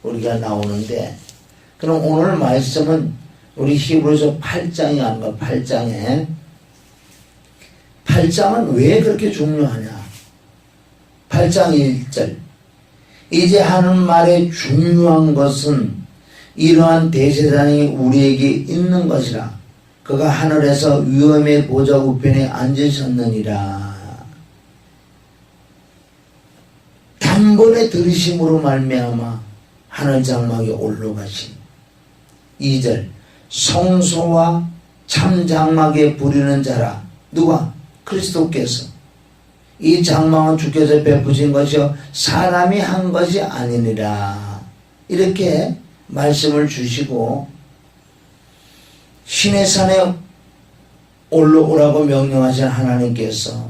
우리가 나오는데, 그럼 오늘 말씀은 우리 히브리서 8장이 아닌가, 8장에 8장은 왜 그렇게 중요하냐? 8장 1절, 이제 하는 말의 중요한 것은 이러한 대제사장이 우리에게 있는 것이라. 그가 하늘에서 위엄의 보좌 우편에 앉으셨느니라. 단번에 들으심으로 말미암아 하늘 장막에 올라가신. 2절, 성소와 참 장막에 부리는 자라. 누가? 그리스도께서. 이 장막은 주께서 베푸신 것이요 사람이 한 것이 아니니라. 이렇게 말씀을 주시고 신의 산에 올라오라고 명령하신 하나님께서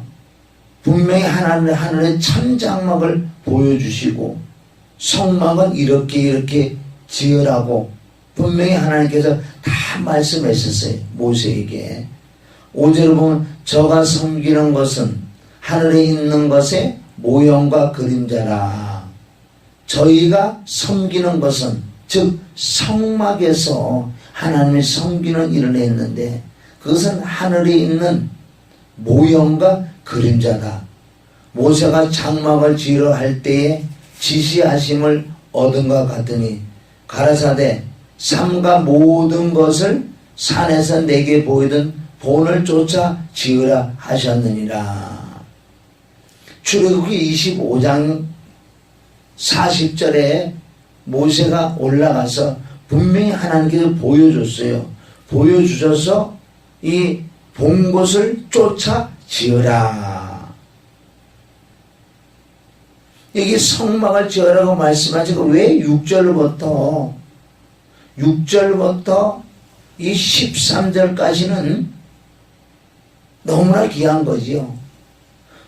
분명히 하늘의 참 장막을 보여주시고 성막은 이렇게 지으라고 분명히 하나님께서 다 말씀하셨어요. 모세에게. 5절을 보면 저가 섬기는 것은 하늘에 있는 것의 모형과 그림자라. 저희가 섬기는 것은 즉 성막에서 하나님이 섬기는 일을 했는데 그것은 하늘에 있는 모형과 그림자다. 모세가 장막을 지으려 할 때에 지시하심을 얻은 것 같으니 가라사대 삼가 모든 것을 산에서 내게 보이던 본을 쫓아 지으라 하셨느니라. 출애굽기 25장 40절에 모세가 올라가서 분명히 하나님께서 보여줬어요. 보여주셔서 이 본 곳을 쫓아 지으라. 여기 성막을 지으라고 말씀하시고 왜 6절부터 이 13절까지는 너무나 귀한 거지요.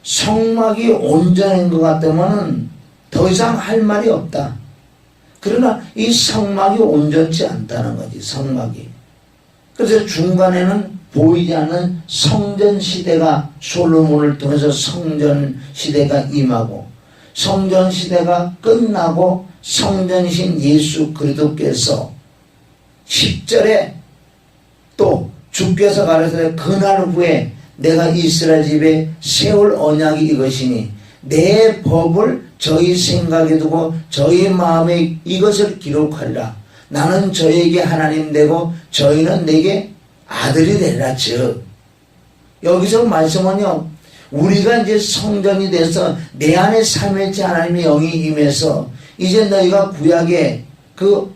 성막이 온전한 것 같으면 더 이상 할 말이 없다. 그러나 이 성막이 온전치 않다는 거지, 성막이. 그래서 중간에는 보이지 않는 성전 시대가 솔로몬을 통해서 성전 시대가 임하고 성전 시대가 끝나고 성전이신 예수 그리스도께서 10절에 또 주께서 가라사대 그날 후에 내가 이스라엘 집에 세울 언약이 이것이니 내 법을 저희 생각에 두고 저희 마음에 이것을 기록하리라. 나는 저에게 하나님 되고 저희는 내게 아들이 되리라. 즉 여기서 말씀은요, 우리가 이제 성전이 돼서 내 안에 삼위일체 하나님의 영이 임해서 이제 너희가 구약의 그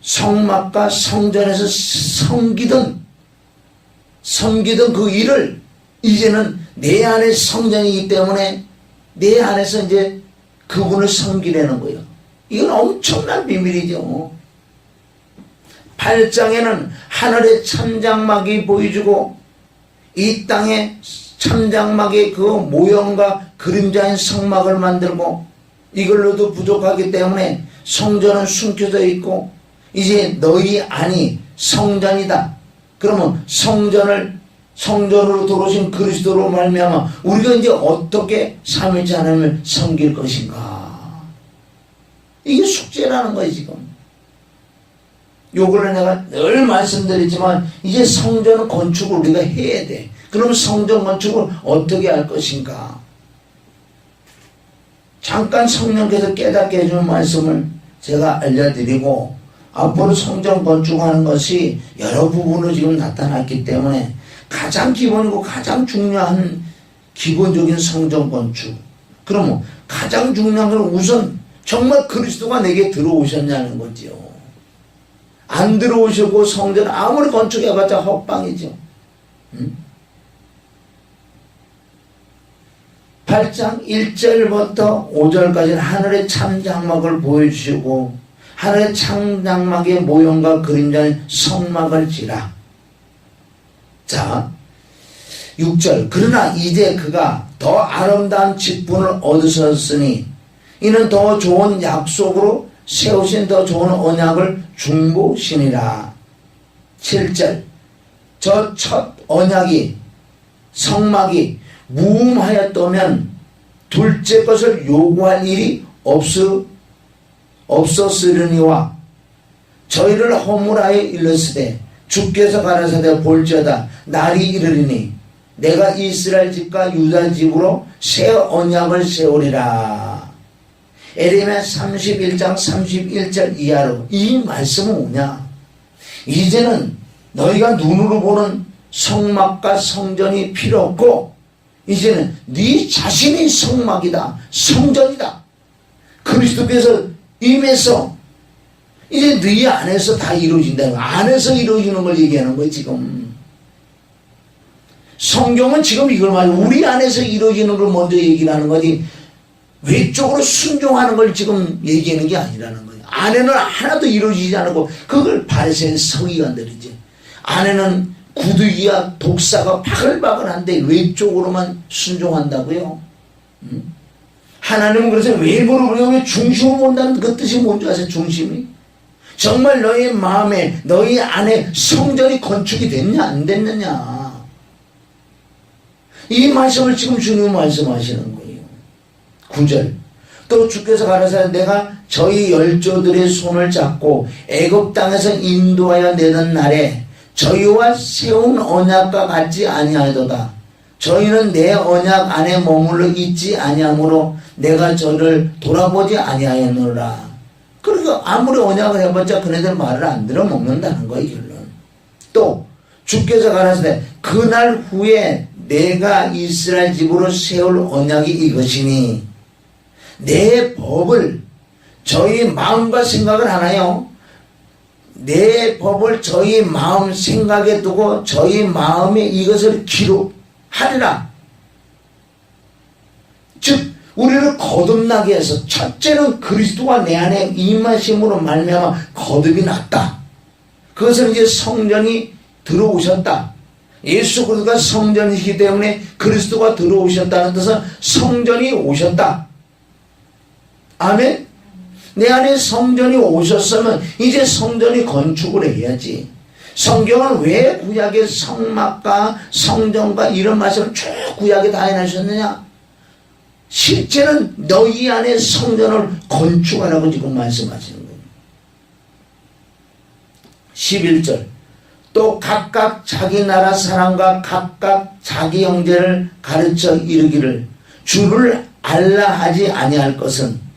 성막과 성전에서 섬기던 그 일을 이제는 내 안에 성전이기 때문에 내 안에서 이제 그분을 섬기려는 거예요. 이건 엄청난 비밀이죠. 8장에는 하늘의 참장막이 보여주고 이 땅에 참장막의 그 모형과 그림자인 성막을 만들고 이걸로도 부족하기 때문에 성전은 숨겨져 있고 이제 너희 안이 성전이다. 그러면 성전으로 들어오신 그리스도로 말미암아 우리가 이제 어떻게 삼위일체 하나님을 섬길 것인가. 이게 숙제라는 거예요 지금. 요거를 내가 늘 말씀드리지만 이제 성전 건축을 우리가 해야 돼. 그럼 성전 건축을 어떻게 할 것인가. 잠깐 성령께서 깨닫게 해주는 말씀을 제가 알려드리고 앞으로 성전 건축하는 것이 여러 부분으로 지금 나타났기 때문에 가장 기본이고 가장 중요한 기본적인 성전 건축. 그러면 가장 중요한 건 우선 정말 그리스도가 내게 들어오셨냐는 거지요. 안 들어오시고 성전 아무리 건축해봤자 헛방이죠. 8장 1절부터 5절까지는 하늘의 참장막을 보여주시고 하늘의 참장막의 모형과 그림자는 성막을 지라. 자 6절 그러나 이제 그가 더 아름다운 직분을 얻으셨으니 이는 더 좋은 약속으로 세우신 더 좋은 언약을 중보시니라. 7절 저 첫 언약이 성막이 무음하였다면 둘째 것을 요구할 일이 없었으려니와 저희를 허물하여 일렀으되 주께서 가라사대 볼지어다 날이 이르리니 내가 이스라엘 집과 유다 집으로 새 언약을 세우리라. 에레미야 31장 31절 이하로 이 말씀은 뭐냐? 이제는 너희가 눈으로 보는 성막과 성전이 필요 없고 이제는 네 자신이 성막이다, 성전이다. 그리스도께서 임해서 이제 네 안에서 다 이루어진다는 거, 안에서 이루어지는 걸 얘기하는 거예요. 지금 성경은 지금 이걸 말이에요. 우리 안에서 이루어지는 걸 먼저 얘기를 하는 거지 외적으로 순종하는 걸 지금 얘기하는 게 아니라는 거예요. 안에는 하나도 이루어지지 않고 그걸 바리새인 서기관들이지. 안에는 구두기와 독사가 바글바글한데 외적으로만 순종한다고요. 하나님은 그래서 외부로 그러면 왜 중심을 본다는 그 뜻이 뭔지 아세요? 중심이 정말 너희 마음에 너희 안에 성전이 건축이 됐냐 안 됐느냐, 이 말씀을 지금 주님 말씀하시는 거예요. 9절 또 주께서 가라사대 내가 저희 열조들의 손을 잡고 애굽 땅에서 인도하여 내던 날에 저희와 세운 언약과 같지 아니하도다. 저희는 내 언약 안에 머물러 있지 아니하므로 내가 저를 돌아보지 아니하였노라. 그러니까 아무리 언약을 해봤자 그네들 말을 안 들어 먹는다는 거예요. 결론. 또 주께서 가라사대 그날 후에 내가 이스라엘 집으로 세울 언약이 이것이니 내 법을 저희 마음과 생각을 하나요? 내 법을 저희 마음 생각에 두고 저희 마음에 이것을 기록하리라. 즉 우리를 거듭나게 해서 첫째는 그리스도가 내 안에 임하심으로 말미암아 거듭이 났다. 그것은 이제 성전이 들어오셨다. 예수 그리스도가 성전이시기 때문에 그리스도가 들어오셨다는 뜻은 성전이 오셨다. 아멘. 내 안에 성전이 오셨으면 이제 성전이 건축을 해야지. 성경은 왜 구약의 성막과 성전과 이런 말씀을 쭉 구약에 다 해놓으셨느냐? 실제는 너희 안에 성전을 건축하라고 지금 말씀하시는 거예요. 11절 또 각각 자기 나라 사람과 각각 자기 형제를 가르쳐 이르기를 주를 알라 하지 아니할 것은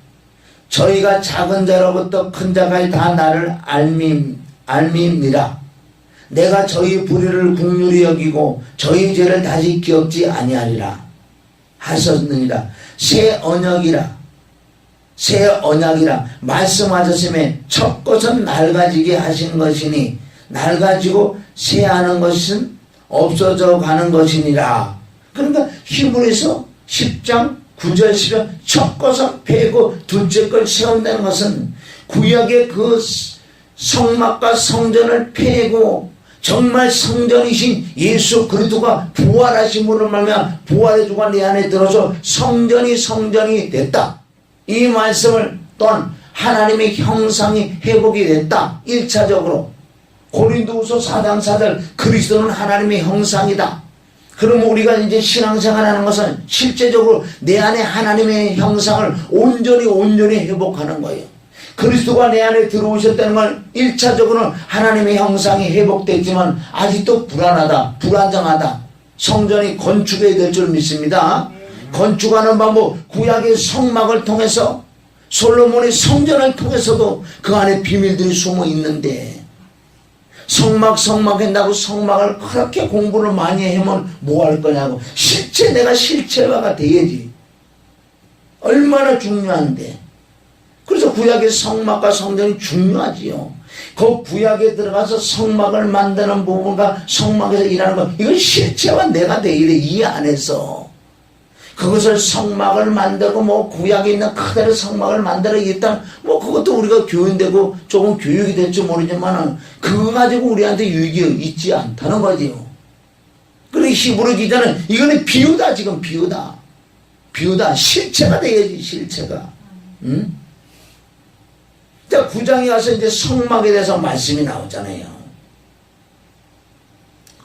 저희가 작은 자로부터 큰 자까지 다 나를 알미니라. 내가 저희 불의를 긍휼히 여기고 저희 죄를 다시 기억지 아니하리라 하셨느니라. 새 언약이라 말씀하셨음에 첫 것은 낡아지게 하신 것이니 낡아지고 새하는 것은 없어져 가는 것이니라. 그러니까 히브리서 10장 9절 10절 첫 것은 폐고 둘째 걸 세운다는 것은 구약의 그 성막과 성전을 폐고 정말 성전이신 예수 그리스도가 부활하심으로 말미암아 부활의 주가 내 안에 들어서 성전이 됐다. 이 말씀을 또한 하나님의 형상이 회복이 됐다. 1차적으로 고린도후서 4장 4절 그리스도는 하나님의 형상이다. 그럼 우리가 이제 신앙생활하는 것은 실제적으로 내 안에 하나님의 형상을 온전히 회복하는 거예요. 그리스도가 내 안에 들어오셨다는 건 1차적으로는 하나님의 형상이 회복됐지만 아직도 불안하다, 불안정하다. 성전이 건축해야 될 줄 믿습니다. 건축하는 방법, 구약의 성막을 통해서 솔로몬의 성전을 통해서도 그 안에 비밀들이 숨어 있는데 성막 한다고 성막을 그렇게 공부를 많이 하면 뭐 할 거냐고. 내가 실체화가 돼야지. 얼마나 중요한데. 그래서 구약의 성막과 성전이 중요하지요. 그 구약에 들어가서 성막을 만드는 부분과 성막에서 일하는 것, 이건 실체화 내가 돼야 돼. 이 안에서 그것을 성막을 만들고 뭐 구약에 있는 그대로 성막을 만들어야겠다. 뭐 그것도 우리가 교인되고 조금 교육이 될지 모르지만 그거 가지고 우리한테 유익이 있지 않다는 거지요. 그리고 히브리 기자는 이거는 비유다. 지금 비유다. 실체가 돼야지. 실체가. 응? 자, 9장에 가서 이제 성막에 대해서 말씀이 나오잖아요.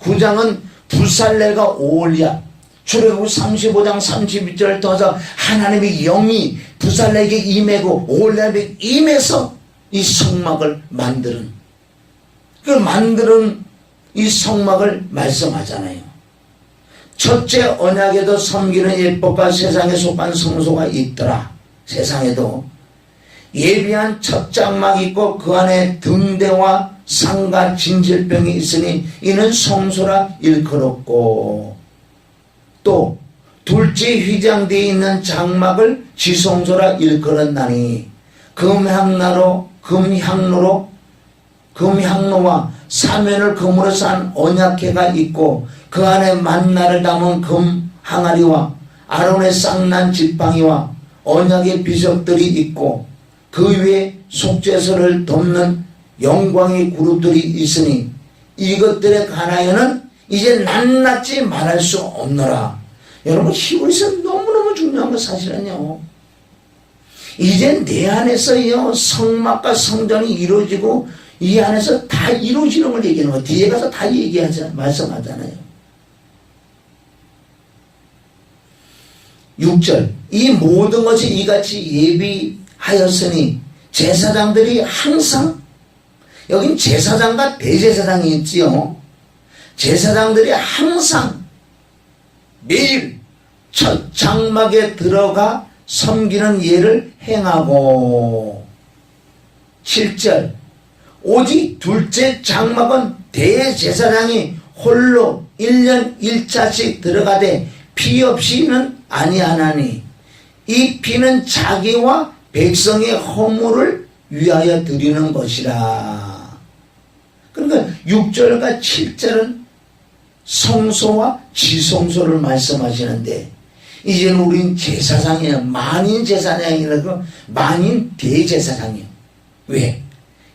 9장은 부살레가 오올리압 출애굽 35장 32절을 통해서 하나님의 영이 부살에게 임하고 올라에게 임해서 이 성막을 만드는 이 성막을 말씀하잖아요. 첫째 언약에도 섬기는 예법과 세상에 속한 성소가 있더라. 세상에도 예비한 첫 장막이 있고 그 안에 등대와 상과 진질병이 있으니 이는 성소라 일컬었고, 또 둘째 휘장되어 있는 장막을 지성소라 일컬었나니 금향로와 사면을 금으로 싼 언약궤가 있고 그 안에 만나를 담은 금 항아리와 아론의 쌍난 지팡이와 언약의 비석들이 있고 그 위에 속죄소를 덮는 영광의 그룹들이 있으니 이것들에 관하여는 이제 낱낱이 말할 수 없노라. 여러분, 히브리서 너무너무 중요한 건 사실은요, 이제 내 안에서요 성막과 성전이 이루어지고 이 안에서 다 이루어지는 걸 얘기하는 거예요. 뒤에 가서 다 말씀하잖아요. 6절, 이 모든 것이 이같이 예비하였으니 제사장들이 항상, 여긴 제사장과 대제사장이 있지요. 제사장들이 항상 매일 첫 장막에 들어가 섬기는 예를 행하고, 7절, 오직 둘째 장막은 대제사장이 홀로 1년 1차씩 들어가되 피 없이는 아니하나니 이 피는 자기와 백성의 허물을 위하여 드리는 것이라. 그러니까 6절과 7절은 성소와 지성소를 말씀하시는데, 이제는 우린 제사장이에요. 만인 제사장이라고, 만인 대제사장이에요. 왜?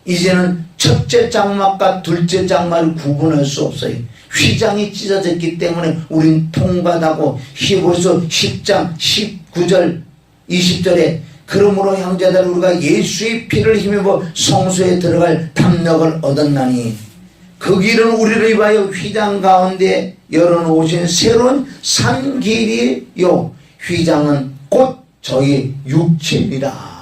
이제는 첫째 장막과 둘째 장막을 구분할 수 없어요. 휘장이 찢어졌기 때문에 우린 통과하고, 히브리서 10장 19절 20절에 그러므로 형제들 우리가 예수의 피를 힘입어 성소에 들어갈 담력을 얻었나니 그 길은 우리를 위하여 휘장 가운데 열어놓으신 새로운 산 길이요 휘장은 곧 저희 육체니라.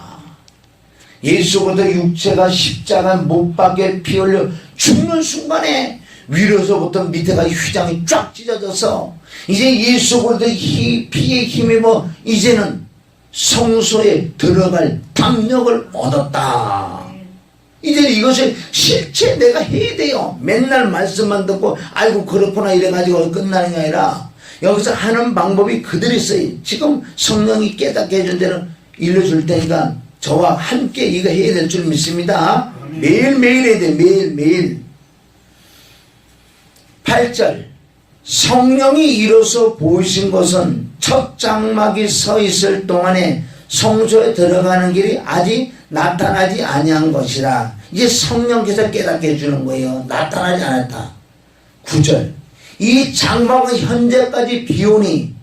예수보다 육체가 십자가 못 박에 피 흘려 죽는 순간에 위로서부터 밑에까지 휘장이 쫙 찢어져서 이제 예수보다 피에 힘입어 이제는 성소에 들어갈 담력을 얻었다. 이제 이것을 실제 내가 해야 돼요. 맨날 말씀만 듣고 아이고 그렇구나 이래가지고 끝나는 게 아니라 여기서 하는 방법이 그대로 있어요. 지금 성령이 깨닫게 해준 대로 일러줄 테니까 저와 함께 이거 해야 될 줄 믿습니다. 매일매일 해야 돼. 매일매일. 8절, 성령이 이로써 보이신 것은 첫 장막이 서 있을 동안에 성소에 들어가는 길이 아직 나타나지 아니한 것이라. 이제 성령께서 깨닫게 해주는 거예요. 나타나지 않았다. 9절, 이 장막은 현재까지 비오니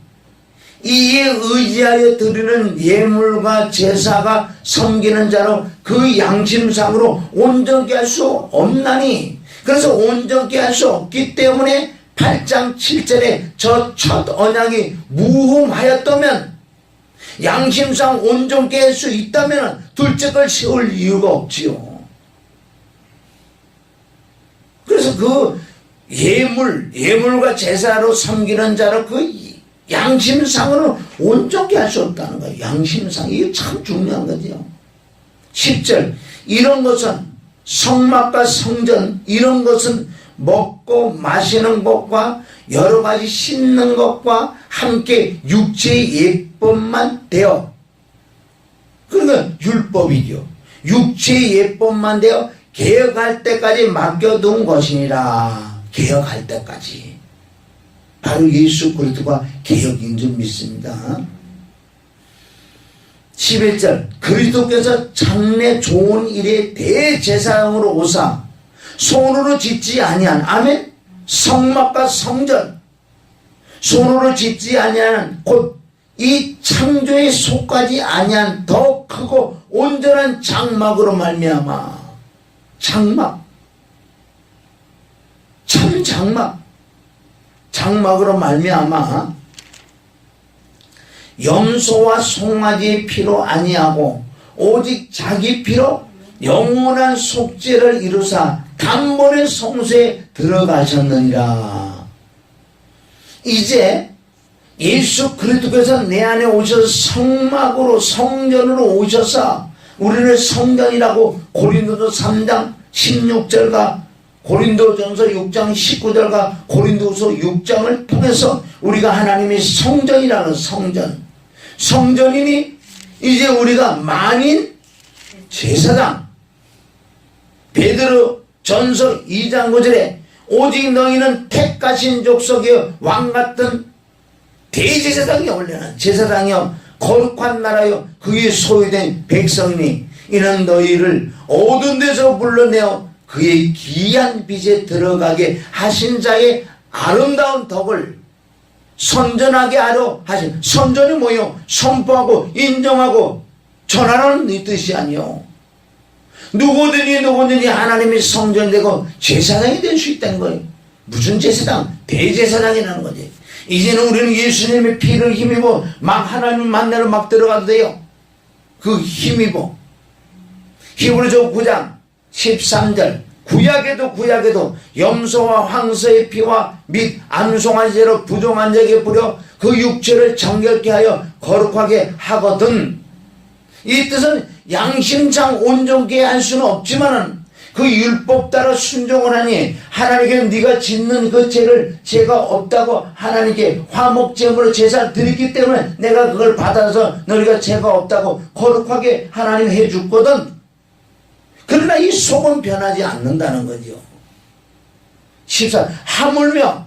이에 의지하여 드리는 예물과 제사가 섬기는 자로 그 양심상으로 온전케 할 수 없나니, 그래서 온전케 할 수 없기 때문에 8장 7절에 저 첫 언약이 무흠하였다면, 양심상 온전케 할 수 있다면 둘째 걸 세울 이유가 없지요. 그래서 그 예물과 제사로 섬기는 자로 그 양심상으로 온전케 할 수 없다는 거예요. 양심상. 이게 참 중요한 거죠. 10절, 이런 것은 성막과 성전, 이런 것은 먹고 마시는 것과 여러 가지 씻는 것과 함께 육체의 예법만 되어, 그러니까 율법이죠. 육체의 예법만 되어 개혁할 때까지 맡겨둔 것이니라. 개혁할 때까지. 바로 예수 그리스도가 개혁인 줄 믿습니다. 11절, 그리스도께서 장래 좋은 일에 대제사장으로 오사 손으로 짓지 아니한, 아멘, 성막과 성전, 손으로 짓지 아니한 곧 이 창조에 속하지 아니한 더 크고 온전한 장막으로 말미암아, 장막, 참 장막으로 말미암아 염소와 송아지의 피로 아니하고 오직 자기 피로 영원한 속죄를 이루사 단번에 성소에 들어가셨느니라. 이제 예수 그리스도께서 내 안에 오셔서 성막으로 성전으로 오셔서 우리를 성전이라고 고린도서 3장 16절과 고린도전서 6장 19절과 고린도서 6장을 통해서 우리가 하나님의 성전이라는 성전이니 이제 우리가 만인 제사장, 베드로 전서 2장 9절에 오직 너희는 택하신 족속의 왕같은 대제사장이 올려는 제사장이여 거룩한 나라여 그의 소유된 백성이니 이는 너희를 어두운 데서 불러내어 그의 귀한 빛에 들어가게 하신 자의 아름다운 덕을 선전하게 하려 하신. 선전이 뭐요? 선포하고 인정하고 전하라는 이 뜻이 아니요. 누구든지 하나님의 성전이 되고 제사장이 될 수 있다는 거예요. 무슨 제사장? 대제사장이라는 거지. 이제는 우리는 예수님의 피를 힘입어 막 하나님 만나러 막 들어가도 돼요. 그 힘입어. 히브리서 9장 13절 구약에도 염소와 황소의 피와 및 암송아지로 부정한 자에게 뿌려 그 육체를 정결케 하여 거룩하게 하거든. 이 뜻은 양심상 온전케 할 수는 없지만은 그 율법 따라 순종을 하니 하나님께 네가 짓는 그 죄가 없다고 하나님께 화목제물로 제사를 드렸기 때문에 내가 그걸 받아서 너희가 죄가 없다고 거룩하게 하나님 해줬거든. 그러나 이 속은 변하지 않는다는 거죠. 14. 하물며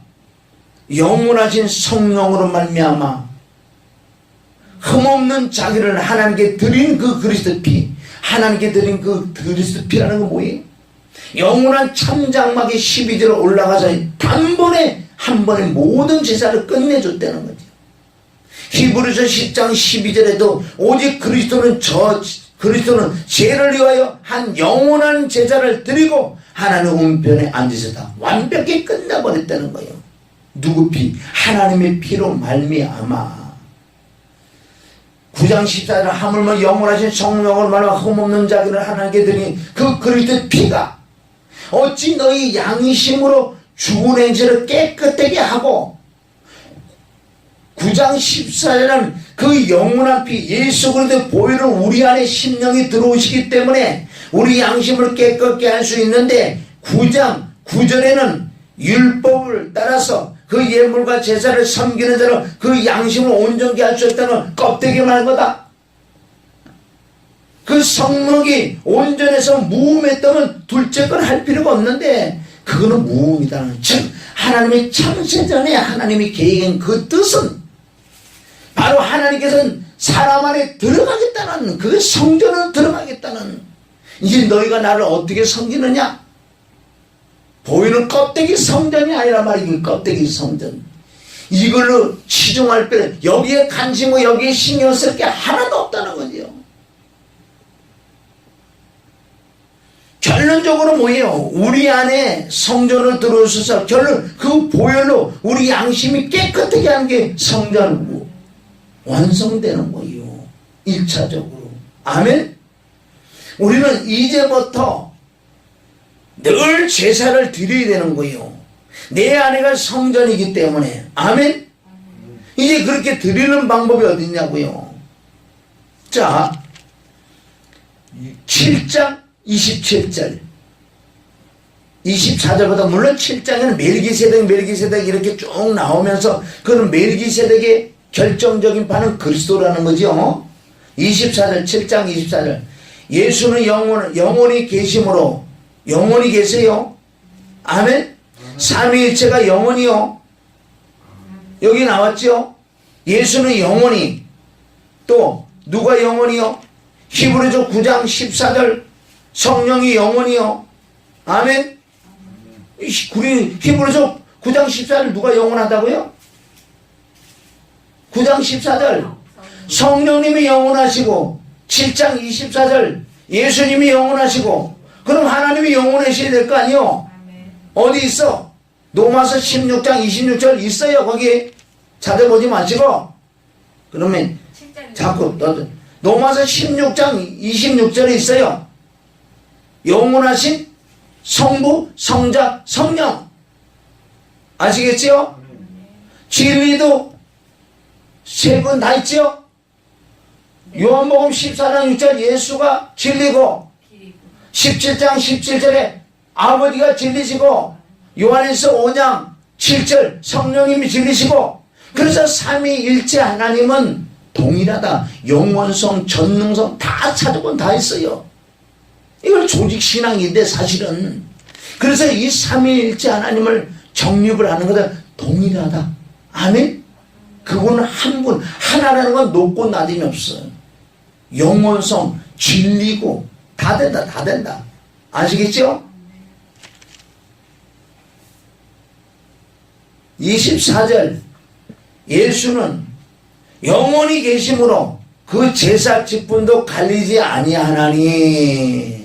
영원하신 성령으로 말미암아 흠없는 자기를 하나님께 드린 그 그리스도 피, 하나님께 드린 그 그리스도 피라는 건 뭐예요? 영원한 참장막의 12절로 올라가서 단번에 한 번에 모든 제사를 끝내줬다는 거죠. 히브리서 10장 12절에도 오직 그리스도는 죄를 위하여 한 영원한 제사를 드리고 하나님 우편에 앉으셨다. 완벽히 끝나버렸다는 거예요. 누구 피? 하나님의 피로 말미암아. 9장 14절 하물며 영원하신 성령을 말하며 흠없는 자기를 하나님께 드린 그 그리스도의 피가 어찌 너희 양심으로 죽은 행실을 깨끗하게 하고 9장 14절은 그 영원한 피 예수 그리스도의 보혈을 우리 안에 심령이 들어오시기 때문에 우리 양심을 깨끗게 할 수 있는데 9장 9절에는 율법을 따라서 그 예물과 제사를 섬기는 자로 그 양심을 온전케 할 수 없다는 껍데기만 한 거다. 그 성령이 온전해서 무음했다면 둘째 건 할 필요가 없는데 그거는 무음이다. 즉 하나님의 창세전에 하나님이 계획한 그 뜻은 바로 하나님께서는 사람 안에 들어가겠다는 그 성전으로 들어가겠다는. 이제 너희가 나를 어떻게 섬기느냐? 보이는 껍데기 성전이 아니라 말이지. 껍데기 성전 이걸로 치중할 필요, 여기에 관심고 여기에 신경 쓸 게 하나도 없다는 거죠. 결론적으로 뭐예요? 우리 안에 성전을 들어오셔서 결론 그 보혈로 우리 양심이 깨끗하게 하는 게 성전 완성되는 거예요. 1차적으로. 아멘? 우리는 이제부터 늘 제사를 드려야 되는 거예요. 내 안에가 성전이기 때문에. 아멘? 이제 그렇게 드리는 방법이 어디 있냐고요. 자, 7장 27절 24절보다 물론 7장에는 멜기세덱 이렇게 쭉 나오면서 그런 멜기세덱의 결정적인 바는 그리스도라는 거죠. 24절 7장 24절 예수는 영원히 계심으로 영원히 계세요. 아멘. 삼위일체가 영원히요. 여기 나왔죠. 예수는 영원히. 또 누가 영원히요? 히브리서 9장 14절 성령이 영원히요. 아멘. 히브리서 9장 14절 누가 영원하다고요? 9장 14절 성령님이 영원하시고 7장 24절 예수님이 영원하시고 그럼 하나님이 영원하셔야 될 거 아니요? 어디 있어? 로마서 16장 26절 있어요. 거기 찾아보지 마시고. 그러면 자꾸 로마서 16장 26절에 있어요. 영원하신 성부, 성자, 성령. 아시겠지요? 진리도 세 분 다 있지요? 요한복음 14장 6절 예수가 진리고 17장 17절에 아버지가 진리시고 요한일서 5장 7절 성령님이 진리시고 그래서 삼위일체 하나님은 동일하다. 영원성, 전능성 다 찾아보면 다 있어요. 이걸 조직신앙인데 사실은. 그래서 이 삼위일체 하나님을 정립을 하는 것은 동일하다. 아멘? 그거는 한 분, 하나라는 건 높고 낮음이 없어요. 영원성, 진리고 다 된다, 다 된다. 아시겠죠? 24절 예수는 영원히 계심으로 그 제사 직분도 갈리지 아니하나니.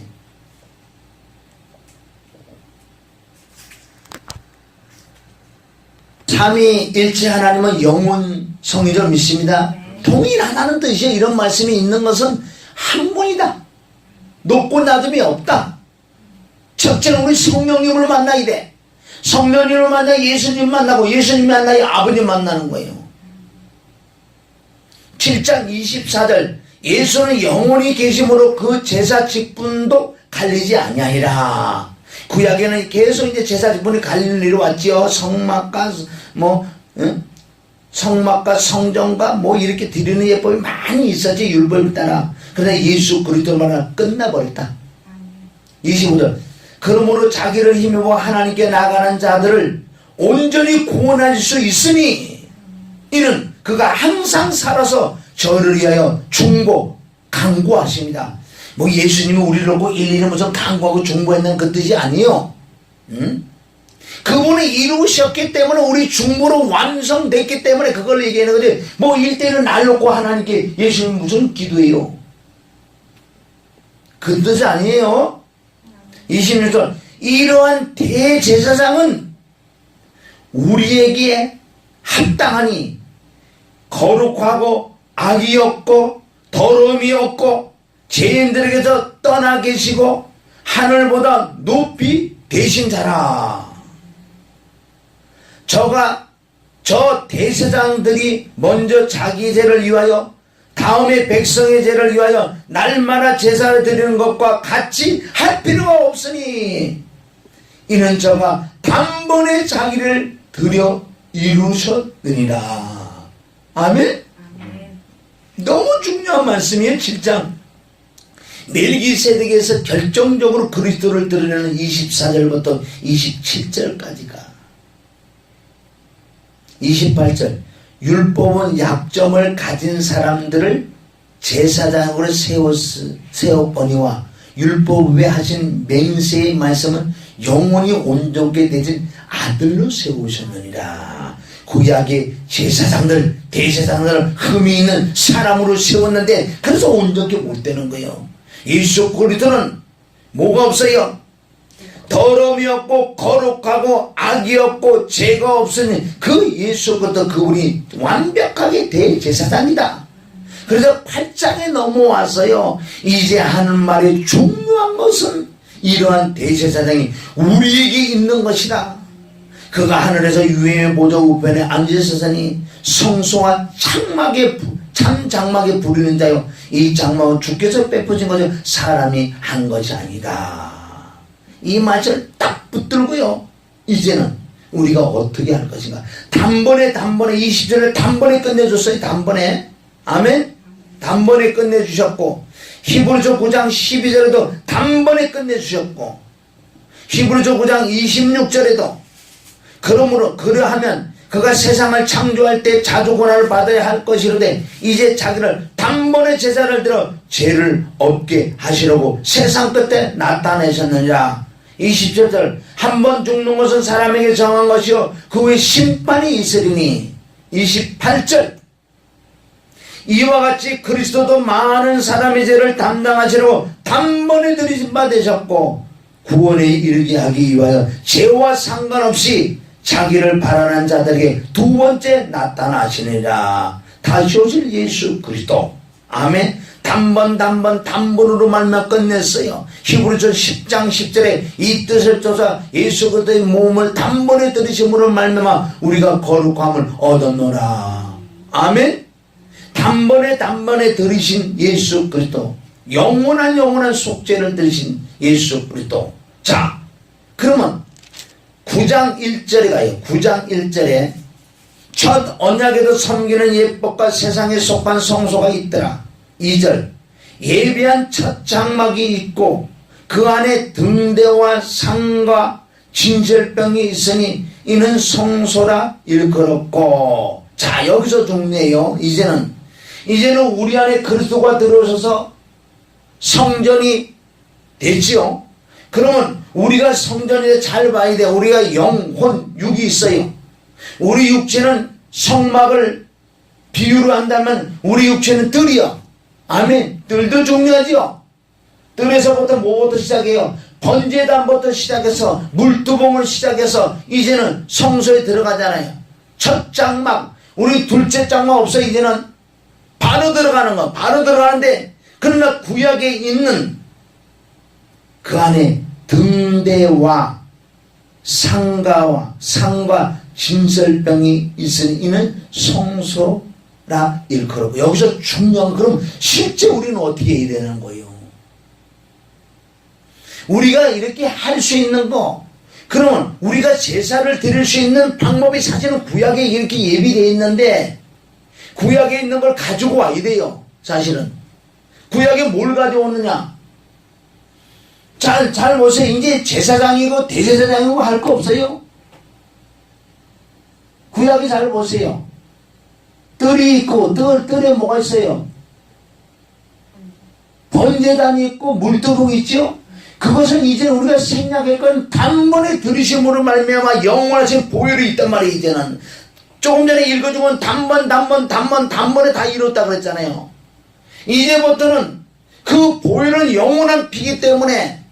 삼위일체 하나님은 영원성이를 믿습니다. 동일하다는 뜻이에요. 이런 말씀이 있는 것은 한 분이다. 높고 낮음이 없다. 첫째는 우리 성령님을 만나야 돼. 성령님을 만나야 예수님 만나고 예수님 만나야 아버님 만나는 거예요. 7장 24절 예수는 영원히 계심으로 그 제사 직분도 갈리지 아니하리라. 구약에는 계속 이제 제사 직분이 갈리러 왔지요. 성막과 성막과 성전과 뭐 이렇게 드리는 예법이 많이 있었지, 율법을 따라. 그러나 예수 그리스도만 끝나버렸다. 25절 그러므로 자기를 힘입어 하나님께 나가는 자들을 온전히 구원할 수 있으니 이는 그가 항상 살아서 저를 위하여 중보 강구하십니다. 뭐 예수님이 우리를 놓고 일일이 무슨 강구하고 중보했는 그 뜻이 아니에요. 그분이 이루셨기 때문에 우리 중보로 완성됐기 때문에 그걸 얘기하는 거지. 뭐 일대일은 날 놓고 하나님께 예수님 무슨 기도해요. 그 뜻이 아니에요. 26절 이러한 대제사장은 우리에게 합당하니 거룩하고 악이 없고 더러움이 없고 죄인들에게서 떠나 계시고 하늘보다 높이 되신 자라. 저 대제사장들이 먼저 자기 죄를 위하여 다음에 백성의 죄를 위하여 날마다 제사를 드리는 것과 같이 할 필요가 없으니 이는 저가 단번에 자기를 드려 이루셨느니라. 아멘? 너무 중요한 말씀이에요. 7장 멜기세덱에서 결정적으로 그리스도를 드러내는 24절부터 27절까지가 28절 율법은 약점을 가진 사람들을 제사장으로 세웠거니와 율법에 하신 맹세의 말씀은 영원히 온전케 되신 아들로 세우셨느니라. 구약의 제사장들 대제사장들을 흠이 있는 사람으로 세웠는데 그래서 온전케 못 되는 거예요. 예수 그리스도는 뭐가 없어요? 더러움이 없고 거룩하고 악이 없고 죄가 없으니 그 예수 그리스도 그분이 완벽하게 대제사장이다. 그래서 8장에 넘어와서요 이제 하는 말이 중요한 것은 이러한 대제사장이 우리에게 있는 것이다. 그가 하늘에서 유행의 보좌 우편에 앉으셨으니 성소와 참 장막에 부리는 자요 이 장막은 주께서 베푸신 것을 사람이 한 것이 아니다. 이 말을 딱 붙들고요 이제는 우리가 어떻게 할 것인가. 단번에 20절을 단번에 끝내줬어요. 단번에. 아멘. 단번에 끝내주셨고 히브리서 9장 12절에도 단번에 끝내주셨고 히브리서 9장 26절에도 그러므로 그러하면 그가 세상을 창조할 때 자주 고난을 받아야 할 것이로되 이제 자기를 단번에 제사를 들어 죄를 없게 하시려고 세상 끝에 나타내셨느니라. 27절 한 번 죽는 것은 사람에게 정한 것이요 그 후에 심판이 있으리니. 28절 이와 같이 그리스도도 많은 사람의 죄를 담당하시려고 단번에 들이신 바 되셨고 구원에 이르게 하기 위하여 죄와 상관없이 자기를 바라는 자들에게 두 번째 나타나시니라. 다시 오실 예수 그리스도. 아멘. 단번으로 말미암아 끝냈어요. 히브리서 10장 10절에 이 뜻을 쫓아 예수 그리스도의 몸을 단번에 들이심으로 말미암아 우리가 거룩함을 얻었노라. 아멘. 단번에 들이신 예수 그리스도, 영원한 속죄를 들이신 예수 그리스도. 자, 그러면 9장 1절에 가요. 9장 1절에 첫 언약에도 섬기는 예법과 세상에 속한 성소가 있더라. 2절 예비한 첫 장막이 있고 그 안에 등대와 상과 진설병이 있으니 이는 성소라 일컬었고. 자, 여기서 중요해요. 이제는 우리 안에 그리스도가 들어오셔서 성전이 되지요. 그러면 우리가 성전에 잘 봐야 돼. 우리가 영혼 육이 있어요. 우리 육체는 성막을 비유로 한다면 우리 육체는 뜰이요. 아멘. 뜰도 중요하지요. 뜰에서부터 뭐부터 시작해요? 번제단부터 시작해서 물두봉을 시작해서 이제는 성소에 들어가잖아요. 첫 장막, 우리 둘째 장막 없어. 이제는 바로 들어가는 거. 바로 들어가는데, 그러나 구약에 있는 그 안에 등대와 상과 진설병이 있으니 이는 성소라 일컬었고. 여기서 중요한, 그럼 실제 우리는 어떻게 해야 되는 거예요? 우리가 이렇게 할 수 있는 거, 그러면 우리가 제사를 드릴 수 있는 방법이 사실은 구약에 이렇게 예비되어 있는데, 구약에 있는 걸 가지고 와야 돼요. 사실은 구약에 뭘 가져오느냐, 잘 보세요. 이제 제사장이고 대제사장이고 할 거 없어요. 구약에 잘 보세요. 뜰이 있고 뜰에 뭐가 있어요? 번제단이 있고 물두봉이 있죠. 그것은 이제 우리가 생략할 건 단번에 들이심으로 말미암아 영원하신 보혈이 있단 말이에요. 이제는 조금 전에 읽어준 건 단번에 다 이뤘다 그랬잖아요. 이제부터는 그 보혈은 영원한 피기 때문에,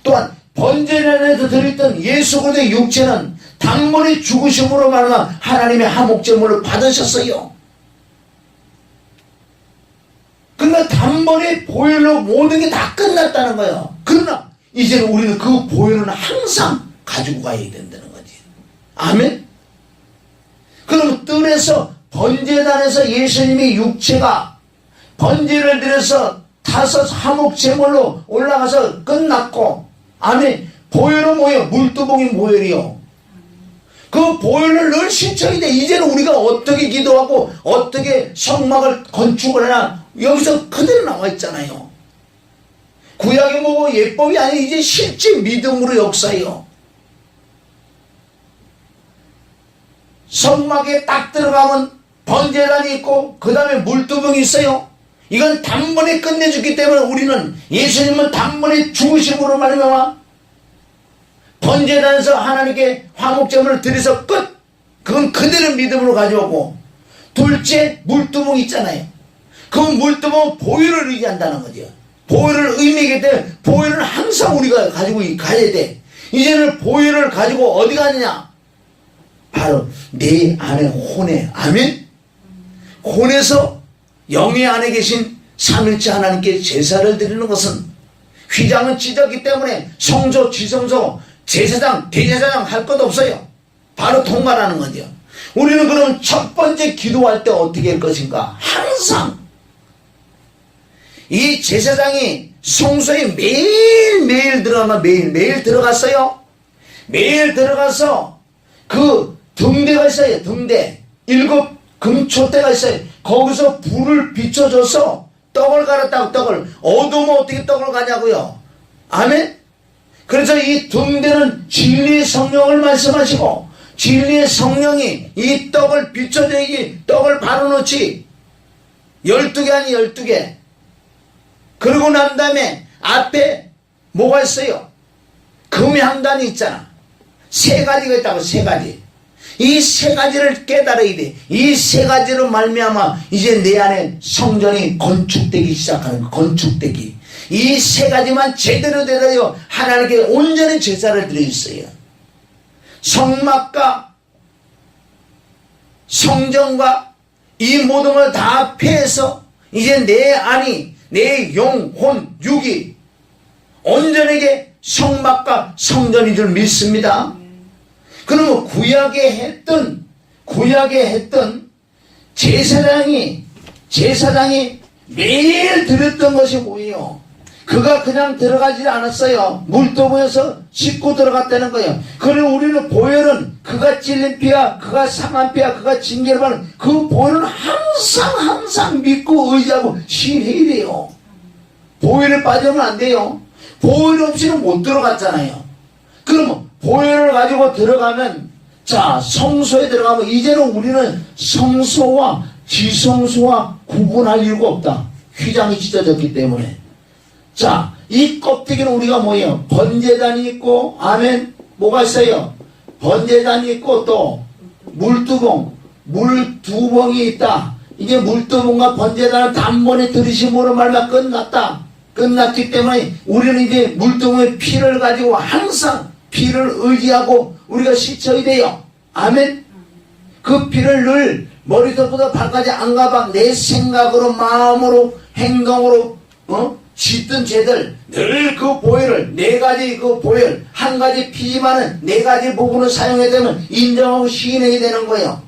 또한 번제단에서 드렸던 예수 그리스도의 육체는 단번에 죽으심으로 말미암아 하나님의 화목제물을 받으셨어요. 그러니까 단번에 보혈로 모든 게 다 끝났다는 거예요. 그러나 이제는 우리는 그 보혈은 항상 가지고 가야 된다는 거지. 아멘. 그럼 뜰에서 번제단에서 예수님의 육체가 번제를 드려서 타서 화목제물로 올라가서 끝났고, 아멘. 보혈은 뭐예요? 물두봉이 보혈이요. 그 보혈을 늘 신청해야 돼. 이제는 우리가 어떻게 기도하고 어떻게 성막을 건축을 하나, 여기서 그대로 나와 있잖아요. 구약이 뭐 예법이 아니라 이제 실제 믿음으로 역사해요. 성막에 딱 들어가면 번제단이 있고 그 다음에 물두봉이 있어요. 이건 단번에 끝내주기 때문에 우리는, 예수님은 단번에 죽으심으로 말미암아 번제단에서 하나님께 화목제물을 드려서 끝. 그건 그대로 믿음으로 가져오고, 둘째 물두봉 있잖아요. 그 물두봉은 보혈을 의지한다는 거죠. 보혈을 의미하기 때문에 보혈은 항상 우리가 가지고 가야 돼. 이제는 보혈을 가지고 어디 가느냐? 바로 내 안에 혼에. 아멘. 혼에서 영의 안에 계신 삼일째 하나님께 제사를 드리는 것은, 휘장은 찢었기 때문에 성소, 지성소, 제사장, 대제사장 할 것 없어요. 바로 통과하는 거죠. 우리는 그럼 첫 번째 기도할 때 어떻게 할 것인가? 항상 이 제사장이 성소에 매일 들어가면 매일 들어갔어요. 매일 들어가서 그 등대가 있어요. 등대 7 금초대가 있어요. 거기서 불을 비춰줘서 떡을 갈았다고. 떡을 어두우면 어떻게 떡을 가냐고요. 아멘. 그래서 이 등대는 진리의 성령을 말씀하시고, 진리의 성령이 이 떡을 비춰줘야지 떡을 바로 놓지. 12개 아니 12개. 그러고 난 다음에 앞에 뭐가 있어요? 금의 향단이 있잖아. 3가지가 있다고. 3가지. 이 3가지를 깨달아야 돼. 이 3가지로 말미암아 이제 내 안에 성전이 건축되기 시작하는 거. 건축되기. 이 3가지만 제대로 되어야 하나님께 온전히 제사를 드려 있어요. 성막과 성전과 이 모든 걸 다 피해서 이제 내 안이, 내 영혼, 육이 온전하게 성막과 성전인 줄 믿습니다. 그러면 구약에 했던 제사장이 매일 드렸던 것이 뭐예요? 그가 그냥 들어가지 않았어요. 물도무에서 씻고 들어갔다는 거예요. 그리고 우리는 보혈은 그가 찔린 피와 그가 상한 피와 그가 징계를 받는 그 보혈은 항상 믿고 의지하고 신해야 돼요. 보혈에 빠지면 안 돼요. 보혈 없이는 못 들어갔잖아요. 그러면 보혈을 가지고 들어가면, 자, 성소에 들어가면 이제는 우리는 성소와 지성소와 구분할 이유가 없다. 휘장이 찢어졌기 때문에. 자, 이 껍데기는 우리가 뭐예요? 번제단이 있고, 아멘, 뭐가 있어요? 번제단이 있고, 또 물두봉이 있다. 이게 물두봉과 번제단을 단번에 들이심으로 말마 끝났기 때문에 우리는 이제 물두봉의 피를 가지고 항상 피를 의지하고 우리가 씻어야 돼요. 아멘. 그 피를 늘 머리부터 발까지 안가방 내 생각으로, 마음으로, 행동으로 짓던 죄들 늘 그 보혈을, 네 가지 그 보혈, 한 가지 피지만은 네 가지 부분을 사용해야 되면 인정하고 시인해야 되는 거예요.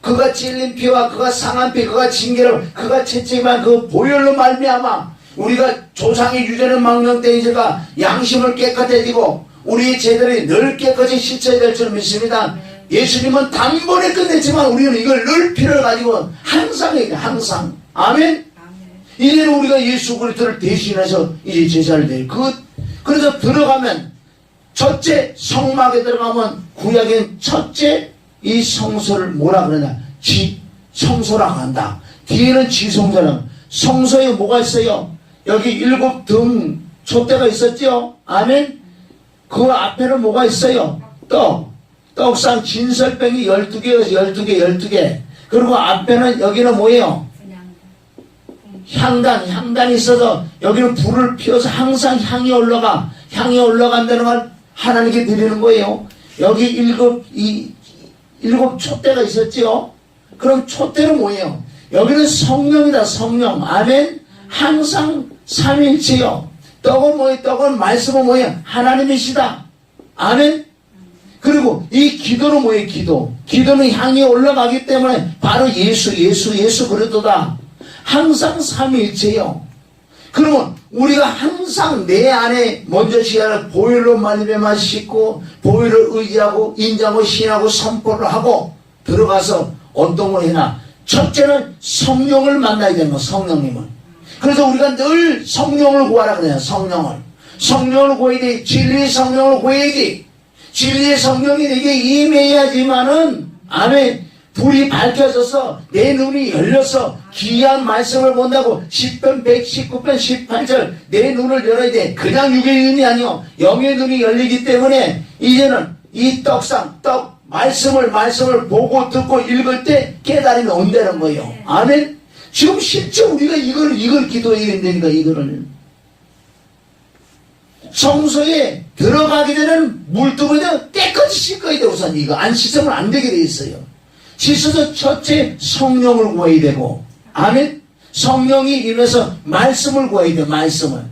그가 찔린 피와 그가 상한 피, 그가 징계를, 그가 채찍만 그 보혈로 말미암아 우리가 조상의 유전의 망령 때이니까 양심을 깨끗해지고 우리의 죄들이 늘 깨끗이 씻어야 될 줄 믿습니다. 예수님은 단번에 끝냈지만 우리는 이걸 늘 피를 가지고 항상 해야 돼. 항상. 아멘. 이제는 우리가 예수 그리스도를 대신해서 이제 제사를 드려요. 그래서 들어가면, 첫째 성막에 들어가면 구약엔 첫째 이 성소를 뭐라 그러냐? 성소라고 한다. 뒤에는 지성소라고. 성소에 뭐가 있어요? 여기 7등 촛대가 있었죠? 아멘. 그 앞에는 뭐가 있어요? 떡상 진설병이 12개. 그리고 앞에는 여기는 뭐예요? 향단이 있어서 여기는 불을 피워서 항상 향이 올라간다는 걸 하나님께 드리는 거예요. 여기 7 촛대가 있었죠? 그럼 촛대는 뭐예요? 여기는 성령이다, 성령. 아멘. 항상 삼위일체요. 떡은 뭐예요? 떡은 말씀은 뭐예요? 하나님이시다. 아멘. 그리고 이 기도는 뭐예요? 기도는 향이 올라가기 때문에 바로 예수 그리스도다. 항상 삼위일체요. 그러면 우리가 항상 내 안에 먼저 시간을 보혈로 말미암아 씻고 보혈을 의지하고 인정하고 신하고 선포를 하고 들어가서 어떤 걸 해나. 첫째는 성령을 만나야 되는 거, 성령님을. 그래서 우리가 늘 성령을 구하라 그래요. 성령을 구해야 돼. 진리의 성령을 구해야지. 진리의 성령이 내게 임해야지만은, 아멘, 불이 밝혀져서 내 눈이 열려서 귀한 말씀을 본다고 10편 119편 18절 내 눈을 열어야 돼. 그냥 육의 눈이 아니요, 영의 눈이 열리기 때문에 이제는 이 떡 말씀을 보고 듣고 읽을 때 깨달음이 온다는 거예요. 아멘. 지금 실제 우리가 이걸 기도해야 된다니까. 이거를 성소에 들어가기 전에는 물두번에 깨끗이 씻어야 돼. 우선 이거 안 씻으면 안 되게 돼 있어요. 씻어서 첫째 성령을 구해야 되고, 아멘. 성령이 임해서 말씀을 구해야 돼. 말씀을.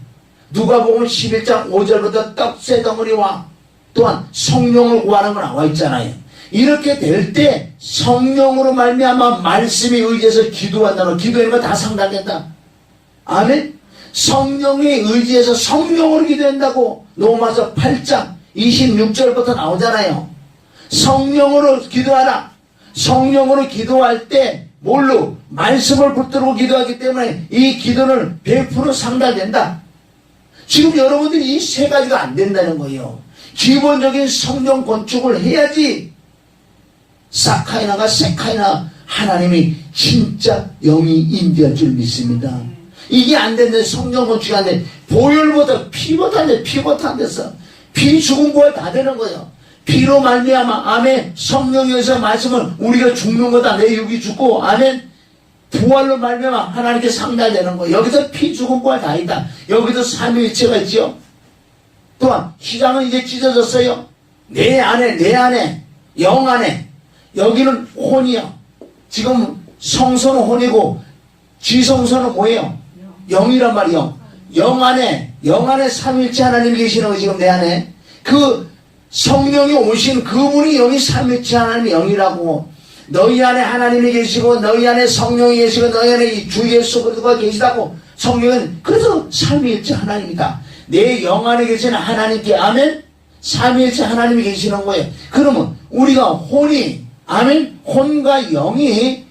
누가복음 11장 5절부터 떡새 덩어리와 또한 성령을 구하는 거 나와 있잖아요. 이렇게 될 때 성령으로 말미암아 말씀에 의지해서 기도한다면 기도하는 거 다 상달된다. 아멘. 성령에 의지해서 성령으로 기도한다고 로마서 8장 26절부터 나오잖아요. 성령으로 기도하라. 성령으로 기도할 때 뭘로? 말씀을 붙들고 기도하기 때문에 이 기도는 100% 상달된다. 지금 여러분들이 이 세 가지가 안 된다는 거예요. 기본적인 성령 건축을 해야지 사카이나가 세카이나 하나님이 진짜 영이 임재할 줄 믿습니다. 이게 안 됐는데 성령 건축이 안 돼. 보혈보다 피보다 안 돼. 피보다 안 됐어. 피 죽은 부활 다 되는 거예요. 피로 말미암아, 아멘. 성령에서 말씀은 우리가 죽는 거다. 내 육이 죽고, 아멘. 부활로 말미암아 하나님께 상달되는 거예요. 여기서 피 죽은 부활 다 있다. 여기도 삼위일체가 있죠. 또한 휘장은 이제 찢어졌어요. 내 안에 영 안에. 여기는 혼이요. 지금 성소는 혼이고 지성소는 뭐예요? 영이란 말이요. 영 안에 삼일체 하나님이 계시는 거 지금 내 안에. 그 성령이 오신 그분이 영이 삼일체 하나님의 영이라고. 너희 안에 하나님이 계시고 너희 안에 성령이 계시고 너희 안에 주 예수 그리스도가 계시다고. 성령은 그래서 삼일체 하나님이다. 내 영 안에 계시는 하나님께 아멘. 삼일체 하나님이 계시는 거예요. 그러면 우리가 혼이 아멘 혼과 영이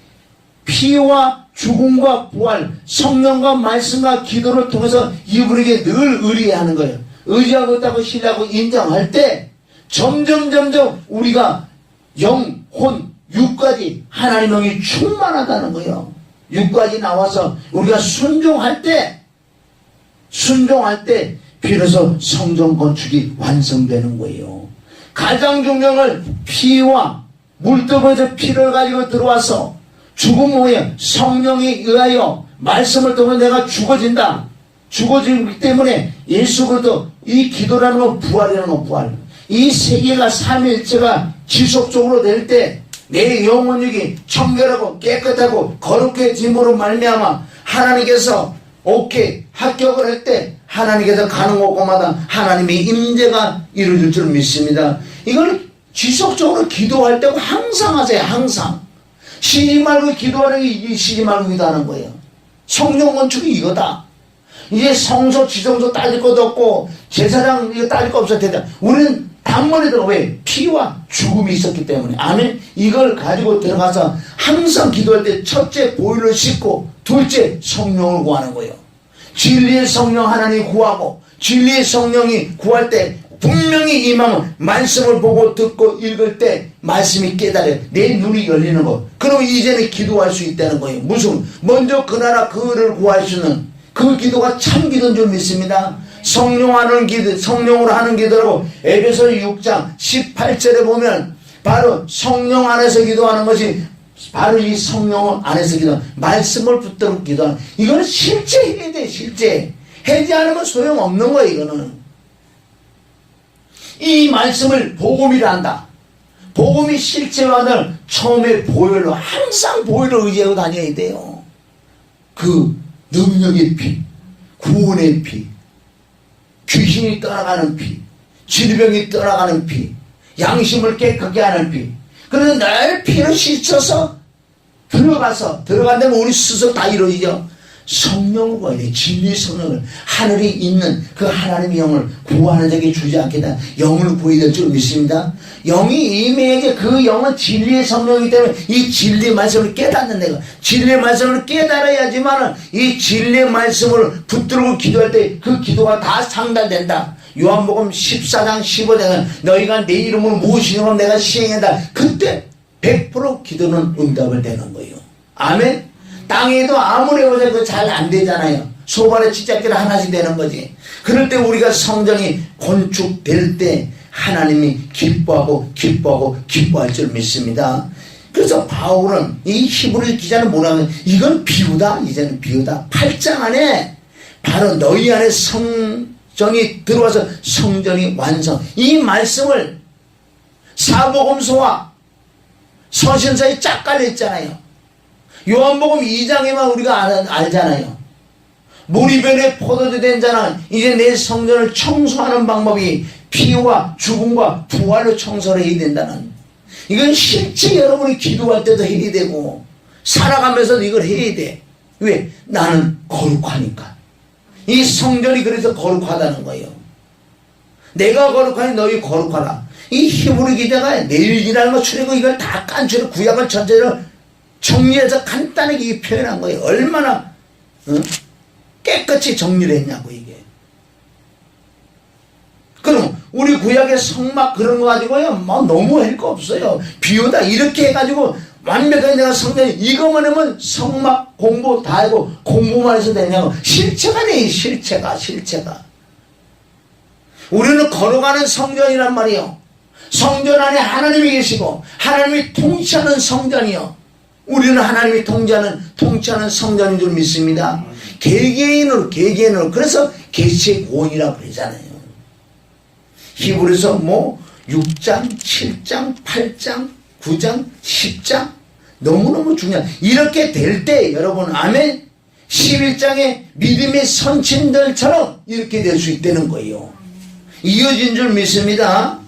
피와 죽음과 부활 성령과 말씀과 기도를 통해서 이분에게 늘 의뢰하는 거예요. 의지하고 있다고 신뢰하고 인정할 때 점점 우리가 영, 혼, 육까지 하나님 영이 충만하다는 거예요. 육까지 나와서 우리가 순종할 때 비로소 성전 건축이 완성되는 거예요. 가장 중요한 피와 물들어서 피를 가지고 들어와서 죽음 후에 성령에 의하여 말씀을 통해 내가 죽어진다. 죽어지기 때문에 예수 그리스도 이 기도라는 건 부활이라는 건 부활. 이 세계가 삼일체가 지속적으로 될 때 내 영혼력이 청결하고 깨끗하고 거룩해짐으로 말미암아 하나님께서 오케이 합격을 할 때 하나님께서 가는 곳마다 하나님의 임재가 이루어질 줄 믿습니다. 이걸 지속적으로 기도할 때고 항상 하세요. 항상. 쉬지 말고 기도하는 게 쉬지 말고 기도하는 거예요. 성령 건축이 이거다. 이제 성소 지성소 따질 것도 없고 제사장 이거 따질 거 없어도 된다. 우리는 단번에 들어. 왜? 피와 죽음이 있었기 때문에. 아멘. 이걸 가지고 들어가서 항상 기도할 때 첫째 보혈을 씻고 둘째 성령을 구하는 거예요. 진리의 성령 하나님 구하고 진리의 성령이 구할 때 분명히 임하면 말씀을 보고 듣고 읽을 때 말씀이 깨달아요. 내 눈이 열리는 거. 그럼 이제는 기도할 수 있다는 거예요. 무슨 먼저 그 나라 그를 구할 수 있는 그 기도가 참 기도인 줄 믿습니다. 성령으로 하는 기도라고 에베소 6장 18절에 보면 바로 성령 안에서 기도하는 것이 바로 이 성령 안에서 기도하는 말씀을 붙들고 기도하는 이거는 실제 해야 돼. 실제 하지 않으면 소용없는 거예요. 이거는 이 말씀을 복음이라 한다. 복음이 실제화는 처음에 보혈로 항상 보혈을 의지하고 다녀야 돼요. 그 능력의 피, 구원의 피, 귀신이 떠나가는 피, 질병이 떠나가는 피, 양심을 깨끗게 하는 피. 그래서 늘 피를 씻어서 들어간다면 우리 스스로 다 이루어지죠. 성령을 구해야 돼. 진리 성령을 하늘에 있는 그 하나님의 영을 구하는 자에게 주지 않겠다. 영을 구해야 될 줄 믿습니다. 영이 임해야지. 그 영은 진리의 성령이기 때문에 이 진리의 말씀을 깨닫는 내가 진리의 말씀을 깨달아야지만 이 진리의 말씀을 붙들고 기도할 때 그 기도가 다 상달된다. 요한복음 14장 15장은 너희가 내 이름으로 무엇이냐면 내가 시행한다. 그때 100% 기도는 응답을 되는 거예요. 아멘. 땅에도 아무리 해도 잘 안 되잖아요. 소발에 치잡기를 하나씩 되는 거지. 그럴 때 우리가 성전이 건축될 때 하나님이 기뻐할 줄 믿습니다. 그래서 바울은 이 히브리 기자는 뭐라고 하면 이건 비유다. 이제는 비유다. 8장 안에 바로 너희 안에 성전이 들어와서 성전이 완성. 이 말씀을 사복음서와 서신서에 쫙 깔려있잖아요. 요한복음 2장에만 우리가 알잖아요. 무리변에 포도주 된 자는 이제 내 성전을 청소하는 방법이 피와 죽음과 부활로 청소를 해야 된다는. 이건 실제 여러분이 기도할 때도 해야 되고 살아가면서도 이걸 해야 돼. 왜? 나는 거룩하니까. 이 성전이 그래서 거룩하다는 거예요. 내가 거룩하니 너희 거룩하라. 이 히브리 기자가 내일이라는 거 추리고 이걸 다 깐추려 구약을 전체로 정리해서 간단하게 표현한 거예요. 얼마나 깨끗이 정리를 했냐고 이게. 그럼 우리 구약의 성막 그런 거 가지고요 뭐 너무 할 거 없어요. 비유다 이렇게 해가지고 완벽하게 내가 성전 이것만 하면 성막 공부 다 하고 공부만 해서 되냐고. 실체가 돼. 실체가 우리는 걸어가는 성전이란 말이에요. 성전 안에 하나님이 계시고 하나님이 통치하는 성전이요. 우리는 하나님이 통치하는 성전인 줄 믿습니다. 개개인으로 그래서 계시의 고원이라고 그러잖아요. 히브리서 6장 7장 8장 9장 10장 너무너무 중요한. 이렇게 될 때 여러분 아멘 11장의 믿음의 선친들처럼 이렇게 될 수 있다는 거예요. 이어진 줄 믿습니다.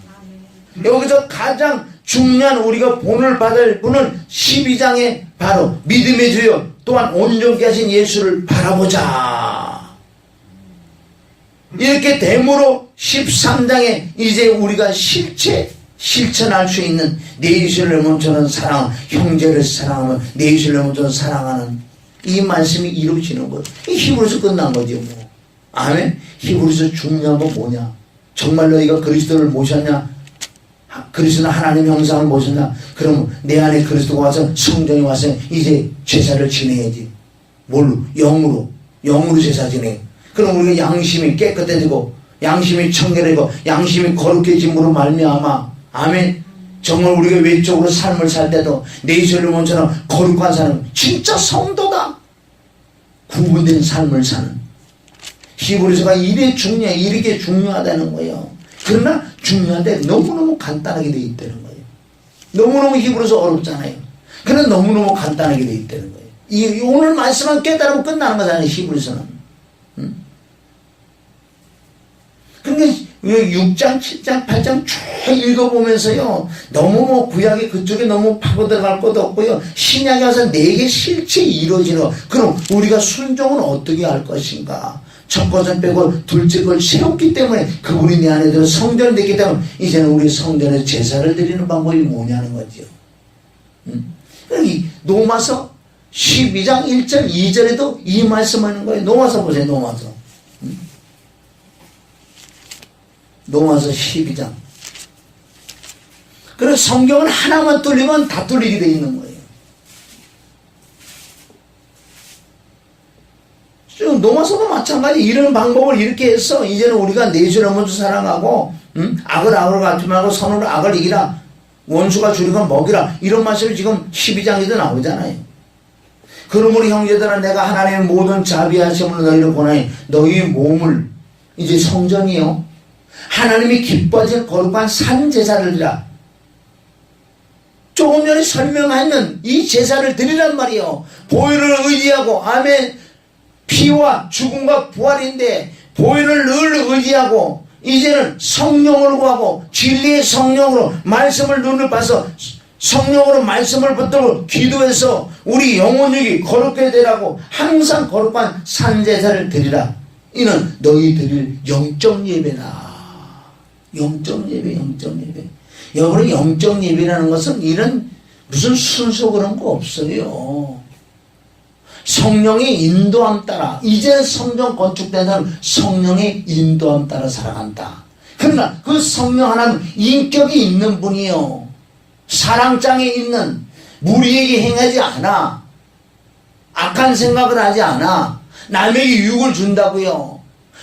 여기서 가장 중요한 우리가 본을 받을 분은 12장에 바로 믿음의 주여 또한 온전케 하신 예수를 바라보자. 이렇게 됨으로 13장에 이제 우리가 실천할 수 있는 내 이웃을 먼저는 사랑, 형제를 사랑하면 내 이웃을 먼저 사랑하는 이 말씀이 이루어지는 것. 이 히브리서 끝난 거죠. 뭐. 아멘. 히브리서 중요한 건 뭐냐? 정말 너희가 그리스도를 모셨냐? 그리스도는 하나님 형상을 모셨냐? 그럼 내 안에 그리스도가 와서 성전에 와서 이제 제사를 지내야지. 뭘로? 영으로 제사 지내. 그럼 우리가 양심이 깨끗해지고 양심이 청결해지고 양심이 거룩해짐으로 말미암아 아멘. 정말 우리가 외적으로 삶을 살 때도 내 이웃을 먼저는 거룩한 사람, 진짜 성도다. 구분된 삶을 사는. 히브리서가 이렇게 중요하다는 거예요. 그러나 중요한데 너무너무 간단하게 되어 있다는 거예요. 너무너무 히브리서 어렵잖아요. 그러나 너무너무 간단하게 되어 있다는 거예요. 오늘 말씀만 깨달으면 끝나는 거잖아요. 히브리서는. 그러니까 6장, 7장, 8장 쭉 읽어보면서요. 너무 구약이 그쪽에 너무 파고들어갈 것도 없고요. 신약에 와서 내게 실제 이루어지는 그럼 우리가 순종은 어떻게 할 것인가. 첫 것은 빼고 둘째 걸 세웠기 때문에 그분이 내 안에 들어 성전이 됐기 때문에 이제는 우리 성전에 제사를 드리는 방법이 뭐냐는 거죠. 노마서 12장 1절 2절에도 이 말씀하는 거예요. 노마서 보세요. 노마서 12장. 그래서 성경은 하나만 뚫리면 다 뚫리게 돼 있는 거예요. 지금 노마서도 마찬가지. 이런 방법을 이렇게 해서 이제는 우리가 내 주를 먼저 사랑하고 악을 악으로 갚지 말고 선으로 악을 이기라. 원수가 주리건 먹이라. 이런 말씀이 지금 12장에도 나오잖아요. 그러므로 형제들아 내가 하나님의 모든 자비하심으로 너희를 권하니 너희 몸을 이제 성전이요 하나님이 기뻐하시는 거룩한 산 제사를 드리라. 조금 전에 설명하는 이 제사를 드리란 말이요. 보혈을 의지하고 아멘. 피와 죽음과 부활인데 보혈을 늘 의지하고 이제는 성령을 구하고 진리의 성령으로 말씀을 눈을 봐서 성령으로 말씀을 붙들고 기도해서 우리 영혼육이 거룩하게 되라고 항상 거룩한 산제사를 드리라. 이는 너희 드릴 영적 예배다. 영적 예배. 여러분 영적 예배라는 것은 이런 무슨 순서 그런 거 없어요. 성령의 인도함 따라 이제 성전 건축된 사람 성령의 인도함 따라 살아간다. 그러나 그 성령 하나는 인격이 있는 분이요. 사랑장에 있는 무리에게 행하지 않아. 악한 생각을 하지 않아. 남에게 유익을 준다고요.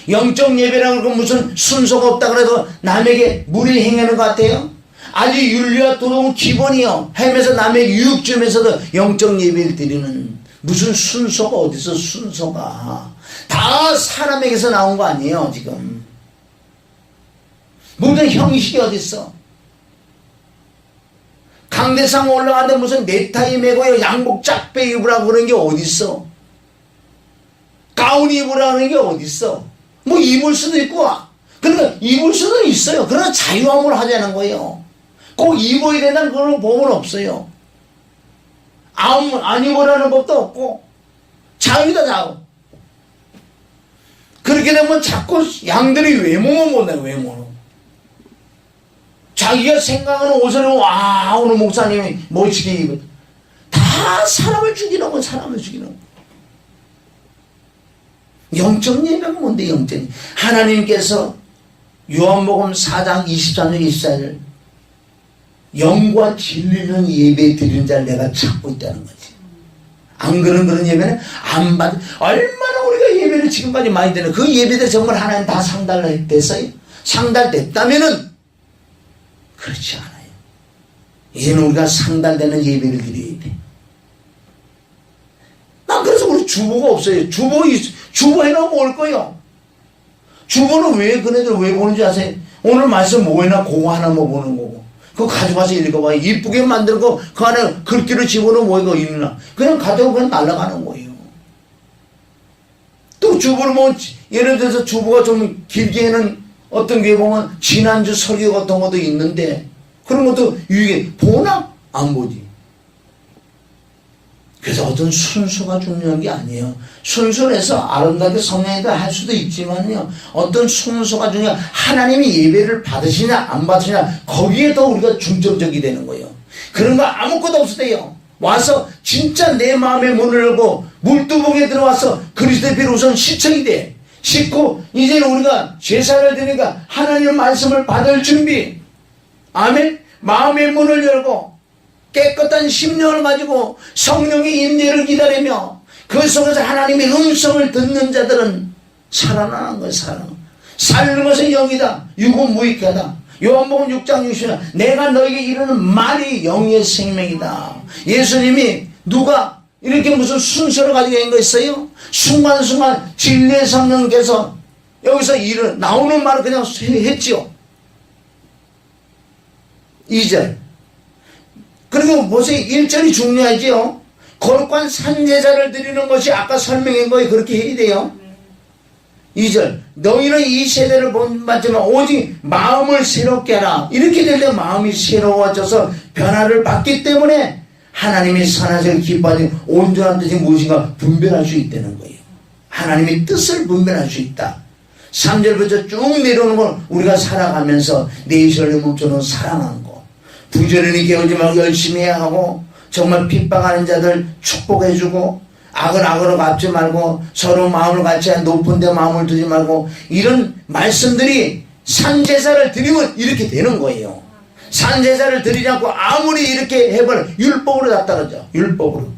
영적 예배라는 건 무슨 순서가 없다 그래도 남에게 무리 행하는 것 같아요? 아주 윤리와 도덕은 기본이요. 하면서 남에게 유익 주면서도 영적 예배를 드리는 무슨 순서가 어디서 순서가 다 사람에게서 나온 거 아니에요 지금. 무슨 형식이 어딨어. 강대상 올라가는데 무슨 넥타이 매고요 양복 짝배 입으라고 그런 게 어딨어. 가운 입으라는 게 어딨어. 뭐 입을 수도 있고 그러니까 입을 수도 있어요. 그러나 자유함으로 하자는 거예요. 꼭 입어야 된다는 그런 법은 없어요. 안 입으라는 법도 없고 자유다 자유. 그렇게 되면 자꾸 양들이 외모만 본다. 외모는 자기가 생각하는 옷을 와 오늘 목사님이 멋지게 입었다. 다 사람을 죽이는 건 사람을 죽이는 거. 영적 예배가 뭔데 영적 예배. 하나님께서 요한복음 4장 23절 24절 영과 진리는 예배 드리는 자를 내가 찾고 있다는 거지. 안 그런 예배는 안 받. 얼마나 우리가 예배를 지금까지 많이 드는 그 예배들 정말 하나님 다 상달됐어요? 상달됐다면은 그렇지 않아요. 이제는 우리가 상달되는 예배를 드려야 돼. 난 그래서 우리 주보가 없어요. 주보 해놓으면 올 거예요. 주보는 왜 그네들 왜 보는지 아세요? 오늘 말씀 뭐 해나 그거 하나만 보는 거고 그거 가져가서 읽어봐요. 이쁘게 만들고 그 안에 글귀를 집어넣으면 뭐가 있나. 그냥 가져오고 그냥 날아가는 거예요. 또 주부를 뭐 예를 들어서 주부가 좀 길게 하는 어떤 게 보면 지난주 설교 같은 것도 있는데 그런 것도 유익해. 보나? 안 보지. 그래서 어떤 순서가 중요한 게 아니에요. 순서를 해서 아름답게 성령이다 할 수도 있지만요. 어떤 순서가 중요한 하나님이 예배를 받으시냐 안 받으시냐 거기에 더 우리가 중점적이 되는 거예요. 그런 거 아무것도 없었대요. 와서 진짜 내 마음의 문을 열고 물두멍에 들어와서 그리스도의 피로 우선 시청이 돼. 씻고 이제는 우리가 제사를 드리니까 하나님의 말씀을 받을 준비. 아멘. 마음의 문을 열고 깨끗한 심령을 가지고 성령의 임재를 기다리며 그 속에서 하나님의 음성을 듣는 자들은 살아나는 거예요. 살는 것은 영이다. 육은 무익하다. 요한복음 6장 60절 내가 너에게 이르는 말이 영의 생명이다. 예수님이 누가 이렇게 무슨 순서를 가지고 있는 거 있어요? 순간순간 진리의 성령께서 여기서 나오는 말을 그냥 했지요. 2절 그리고 보세요. 1절이 중요하지요. 거룩한 산제사를 드리는 것이 아까 설명한 거에 그렇게 해야 돼요. 2절 너희는 이 세대를 본받지만 오직 마음을 새롭게 하라. 이렇게 될 때 마음이 새로워져서 변화를 받기 때문에 하나님이 선하시고 기뻐하시는 온전한 뜻이 무엇인가 분별할 수 있다는 거예요. 하나님의 뜻을 분별할 수 있다. 3절부터 쭉 내려오는 걸 우리가 살아가면서 내 이스라엘 몸처럼 사랑하는 거. 부지런히 깨우지 말고 열심히 해야 하고 정말 핍박하는 자들 축복해주고 악을 악으로 갚지 말고 서로 마음을 같이 높은 데 마음을 두지 말고 이런 말씀들이 산제사를 드리면 이렇게 되는 거예요. 산제사를 드리지 않고 아무리 이렇게 해버려 율법으로 다 떨어져. 율법으로.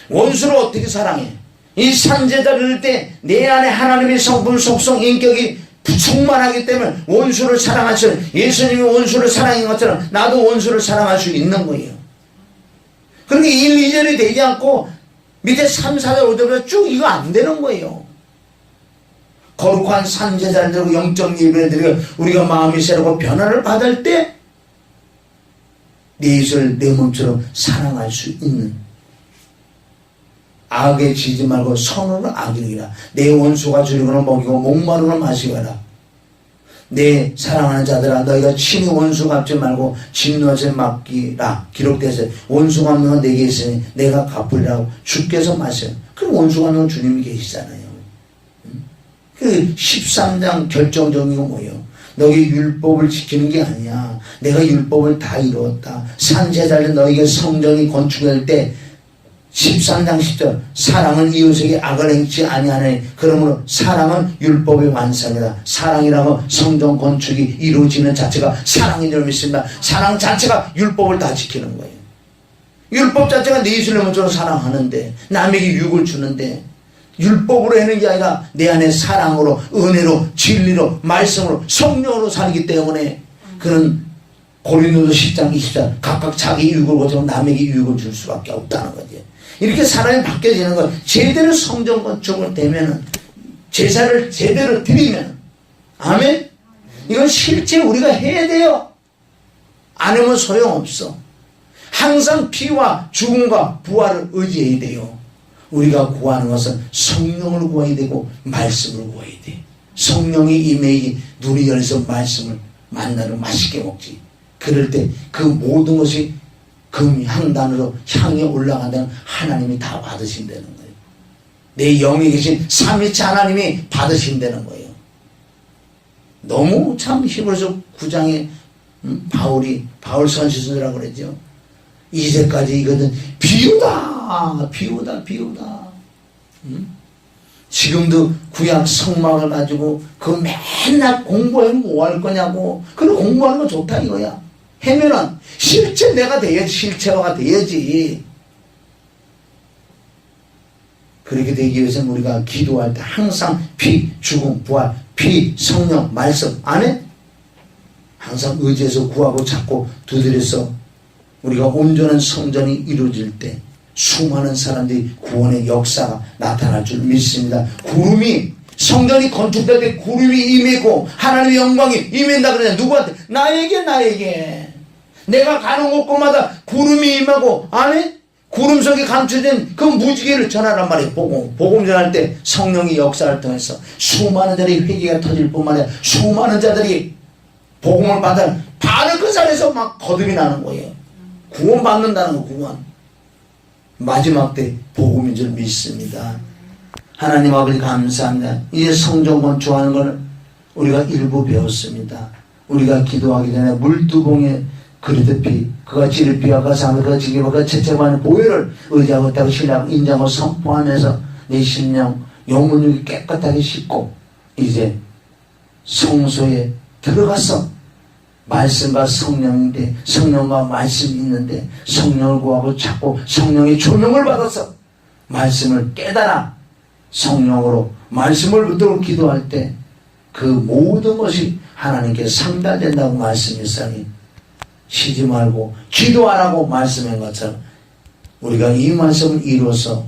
원수를 어떻게 사랑해? 이 산제사를 드릴 때 내 안에 하나님의 성품, 속성, 인격이 충만하기 때문에 원수를 사랑할 수 예수님이 원수를 사랑한 것처럼 나도 원수를 사랑할 수 있는 거예요. 그러니까 1, 2절이 되지 않고 밑에 3, 4절, 5절부터 쭉 이거 안 되는 거예요. 거룩한 산제사를 드리고 영적 예배를 드리고 우리가 마음이 새롭고 변화를 받을 때 내 이스라엘 내 몸처럼 사랑할 수 있는 악에 지지 말고 선으로 악이라. 내 원수가 주려고는 먹이고 목마르고는 마시거라. 내 사랑하는 자들아 너희가 친히 원수 갚지 말고 진노하지 맡기라. 기록되어서 원수 갚는 건 내게 있으니 내가 갚으리라고 주께서 마세요. 그럼 원수 갚는 건 주님이 계시잖아요. 그 13장 결정적인 건 뭐예요? 너희 율법을 지키는 게 아니야. 내가 율법을 다 이루었다. 산제사를 너희가 성전이 건축할 때 13장 10절 사랑은 이웃에게 악을 행치 아니하니 그러므로 사랑은 율법의 완성이다. 사랑이라고 성전 건축이 이루어지는 자체가 사랑인 줄 믿습니다. 사랑 자체가 율법을 다 지키는 거예요. 율법 자체가 내 이스라엘 몸처럼 사랑하는데 남에게 유익을 주는데 율법으로 하는 게 아니라 내 안에 사랑으로 은혜로 진리로 말씀으로 성령으로 살기 때문에 그는 고린도서 10장 20절 각각 자기 유익을 거치고 남에게 유익을 줄 수밖에 없다는 거지. 이렇게 사람이 바뀌어지는 거. 제대로 성전 건축을 되면은 제사를 제대로 드리면 아멘. 이건 실제 우리가 해야 돼요. 안 하면 소용없어. 항상 피와 죽음과 부활을 의지해야 돼요. 우리가 구하는 것은 성령을 구해야 되고 말씀을 구해야 돼. 성령이 임해야지 눈이 열려서 말씀을 만나러 맛있게 먹지. 그럴 때 그 모든 것이 금향단으로 향해 올라간다는 하나님이 다 받으신다는 거예요. 내 영에 계신 삼위체 하나님이 받으신다는 거예요. 너무 참 히브리서 9장에 바울 선지서라고 그러죠. 이제까지 이거는 비유다. 지금도 구약 성막을 가지고 그 맨날 공부하면 뭐 할 거냐고. 그래 공부하는 거 좋다 이거야. 해면은 실제 내가 돼야지. 실체화가 돼야지. 그렇게 되기 위해서는 우리가 기도할 때 항상 피, 죽음, 부활, 피, 성령, 말씀 안에 항상 의지해서 구하고 찾고 두드려서 우리가 온전한 성전이 이루어질 때 수많은 사람들이 구원의 역사가 나타날 줄 믿습니다. 구름이 성전이 건축될 때 구름이 임했고 하나님의 영광이 임한다 그러냐. 누구한테? 나에게. 내가 가는 곳곳마다 구름이 임하고 안에 구름 속에 감춰진 그 무지개를 전하란 말이에요. 복음 전할 때 성령이 역사를 통해서 수많은 자들이 회개가 터질 뿐만 아니라 수많은 자들이 복음을 받아 바로 그 자리에서 막 거듭이 나는 거예요. 구원받는다는 거, 구원. 마지막 때 복음인 줄 믿습니다. 하나님 아버지 감사합니다. 이제 성전 건축하는 걸 우리가 일부 배웠습니다. 우리가 기도하기 전에 물두봉에 그리듯이 그가 지르피와 그 사람과 그 지기와 그 채채반의 보혈을 의지하고 있다고 신뢰하고 인정하고 선포하면서 내 심령 영혼을 깨끗하게 씻고 이제 성소에 들어가서 말씀과 성령인데 성령과 말씀이 있는데 성령을 구하고 찾고 성령의 조명을 받아서 말씀을 깨달아 성령으로 말씀을 붙들고 기도할 때 그 모든 것이 하나님께 상달된다고 말씀했으니 쉬지 말고 기도하라고 말씀한 것처럼 우리가 이 말씀을 이루어서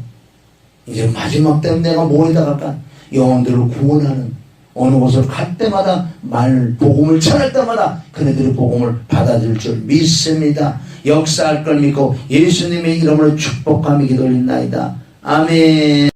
이제 마지막 때는 내가 뭐에다 갈까? 영혼들을 구원하는 어느 곳을 갈 때마다 복음을 전할 때마다 그네들이 복음을 받아들일 줄 믿습니다. 역사할 걸 믿고 예수님의 이름으로 축복하며 기도드립니다. 아멘.